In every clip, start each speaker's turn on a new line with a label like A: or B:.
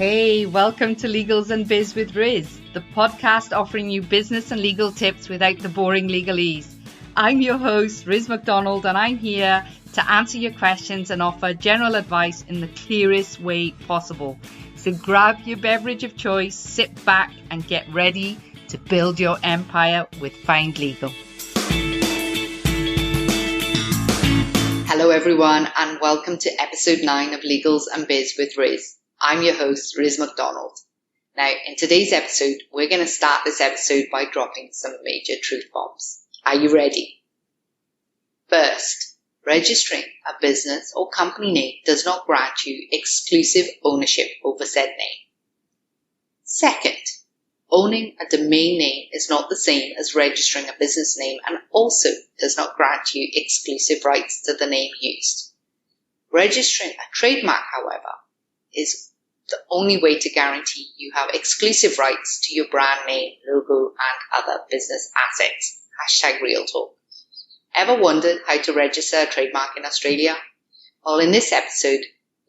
A: Hey, welcome to Legals and Biz with Riz, the podcast offering you business and legal tips without the boring legalese. I'm your host, Riz McDonald, and I'm here to answer your questions and offer general advice in the clearest way possible. So grab your beverage of choice, sit back, and get ready to build your empire with Find Legal.
B: Hello everyone, and welcome to episode 9 of Legals and Biz with Riz. I'm your host, Riz McDonald. Now, in today's episode, we're going to start this episode by dropping some major truth bombs. Are you ready? First, registering a business or company name does not grant you exclusive ownership over said name. Second, owning a domain name is not the same as registering a business name and also does not grant you exclusive rights to the name used. Registering a trademark, however, is the only way to guarantee you have exclusive rights to your brand name, logo, and other business assets. #Real Talk. Ever wondered how to register a trademark in Australia? Well, in this episode,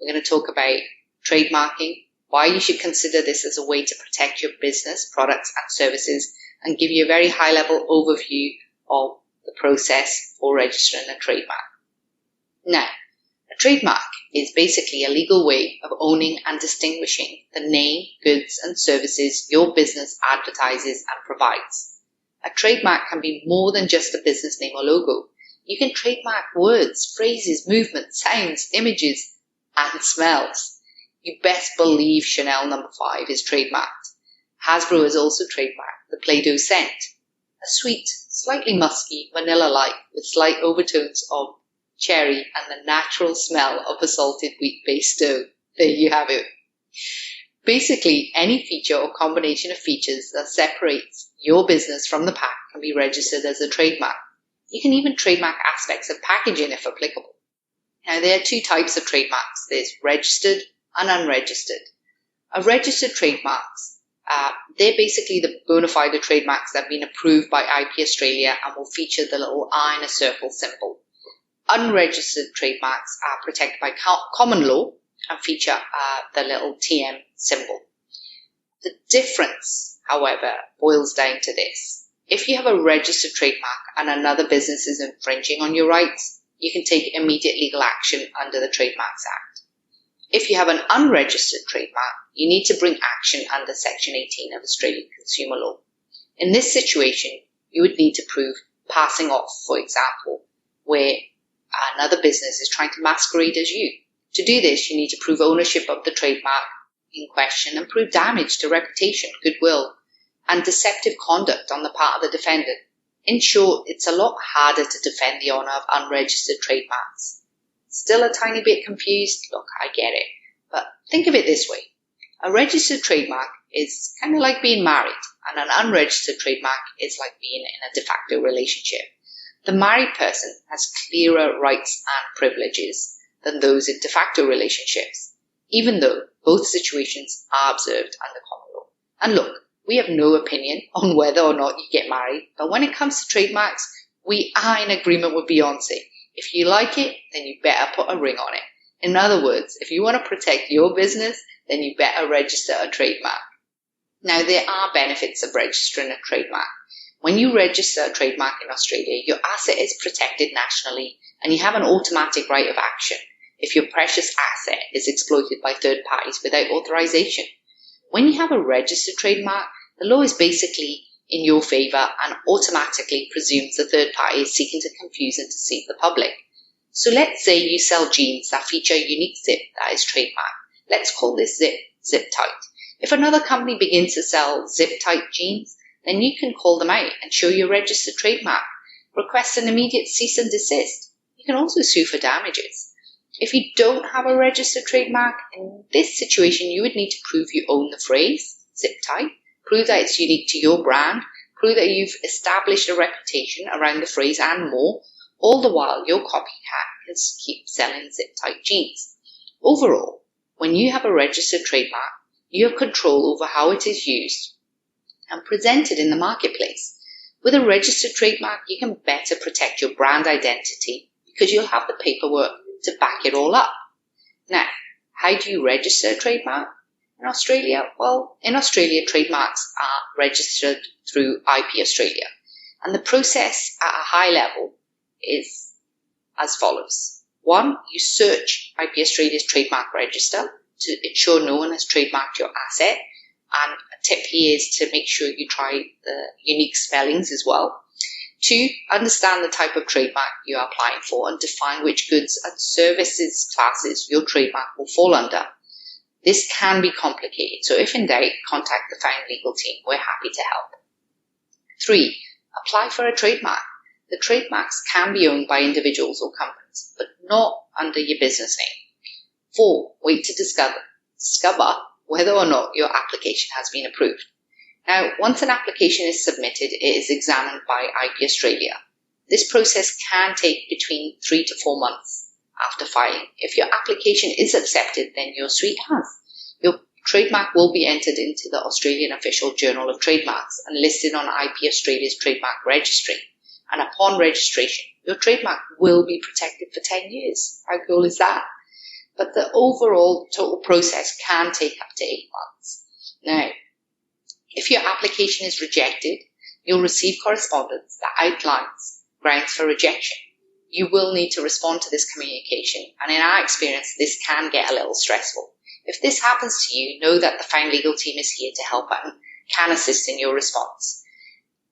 B: we're going to talk about trademarking, why you should consider this as a way to protect your business, products, and services, and give you a very high-level overview of the process for registering a trademark. Now, a trademark is basically a legal way of owning and distinguishing the name, goods, and services your business advertises and provides. A trademark can be more than just a business name or logo. You can trademark words, phrases, movements, sounds, images, and smells. You best believe Chanel No. 5 is trademarked. Hasbro has also trademarked the Play-Doh scent, a sweet, slightly musky, vanilla-like with slight overtones of cherry and the natural smell of a salted wheat-based dough. There you have it. Basically, any feature or combination of features that separates your business from the pack can be registered as a trademark. You can even trademark aspects of packaging if applicable. Now, there are two types of trademarks. There's registered and unregistered. Registered trademarks, they're basically the bona fide trademarks that have been approved by IP Australia and will feature the little eye in a circle symbol. Unregistered trademarks are protected by common law and feature the little TM symbol. The difference, however, boils down to this. If you have a registered trademark and another business is infringing on your rights, you can take immediate legal action under the Trademarks Act. If you have an unregistered trademark, you need to bring action under Section 18 of Australian Consumer Law. In this situation, you would need to prove passing off, for example, where another business is trying to masquerade as you. To do this, you need to prove ownership of the trademark in question and prove damage to reputation, goodwill, and deceptive conduct on the part of the defendant. In short, it's a lot harder to defend the honour of unregistered trademarks. Still a tiny bit confused? Look, I get it. But think of it this way. A registered trademark is kind of like being married, and an unregistered trademark is like being in a de facto relationship. The married person has clearer rights and privileges than those in de facto relationships, even though both situations are observed under common law. And look, we have no opinion on whether or not you get married, but when it comes to trademarks, we are in agreement with Beyonce. If you like it, then you better put a ring on it. In other words, if you want to protect your business, then you better register a trademark. Now, there are benefits of registering a trademark. When you register a trademark in Australia, your asset is protected nationally and you have an automatic right of action if your precious asset is exploited by third parties without authorization. When you have a registered trademark, the law is basically in your favour and automatically presumes the third party is seeking to confuse and deceive the public. So let's say you sell jeans that feature a unique zip that is trademarked. Let's call this zip tight. If another company begins to sell zip tight jeans, then you can call them out and show your registered trademark. Request an immediate cease and desist. You can also sue for damages. If you don't have a registered trademark, in this situation you would need to prove you own the phrase, zip tight, prove that it's unique to your brand, prove that you've established a reputation around the phrase and more, all the while your copycat can keep selling zip tight jeans. Overall, when you have a registered trademark, you have control over how it is used and presented in the marketplace. With a registered trademark, you can better protect your brand identity because you'll have the paperwork to back it all up. Now, how do you register a trademark? In Australia, trademarks are registered through IP Australia. And the process at a high level is as follows. 1, you search IP Australia's trademark register to ensure no one has trademarked your asset. And a tip here is to make sure you try the unique spellings as well. 2, understand the type of trademark you are applying for and define which goods and services classes your trademark will fall under. This can be complicated, so if in doubt, contact the Fine Legal team. We're happy to help. 3, apply for a trademark. The trademarks can be owned by individuals or companies, but not under your business name. 4, wait to discover whether or not your application has been approved. Now, once an application is submitted, it is examined by IP Australia. This process can take between 3 to 4 months after filing. If your application is accepted, then you're sweet as. Your trademark will be entered into the Australian Official Journal of Trademarks and listed on IP Australia's trademark registry. And upon registration, your trademark will be protected for 10 years. How cool is that? But the overall total process can take up to 8 months. Now, if your application is rejected, you'll receive correspondence that outlines grounds for rejection. You will need to respond to this communication, and in our experience, this can get a little stressful. If this happens to you, know that the Fine Legal team is here to help and can assist in your response.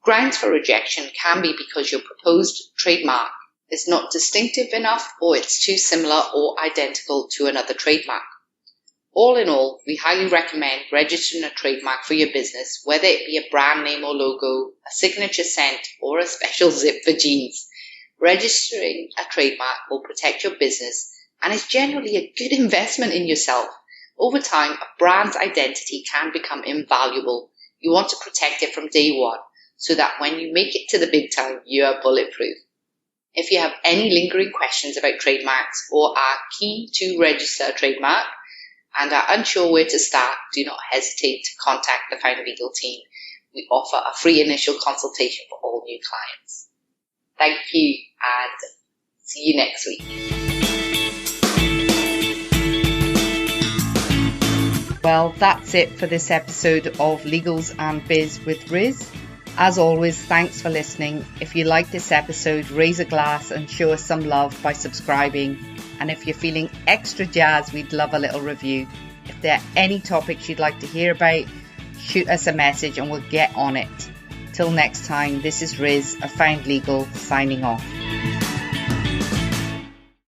B: Grounds for rejection can be because your proposed trademark is not distinctive enough, or it's too similar or identical to another trademark. All in all, we highly recommend registering a trademark for your business, whether it be a brand name or logo, a signature scent, or a special zip for jeans. Registering a trademark will protect your business and is generally a good investment in yourself. Over time, a brand's identity can become invaluable. You want to protect it from day one so that when you make it to the big time, you are bulletproof. If you have any lingering questions about trademarks or are keen to register a trademark and are unsure where to start, do not hesitate to contact the Fine Legal team. We offer a free initial consultation for all new clients. Thank you and see you next week.
A: Well, that's it for this episode of Legals and Biz with Riz. As always, thanks for listening. If you like this episode, raise a glass and show us some love by subscribing. And if you're feeling extra jazzed, we'd love a little review. If there are any topics you'd like to hear about, shoot us a message and we'll get on it. Till next time, this is Riz of Fine Legal signing off.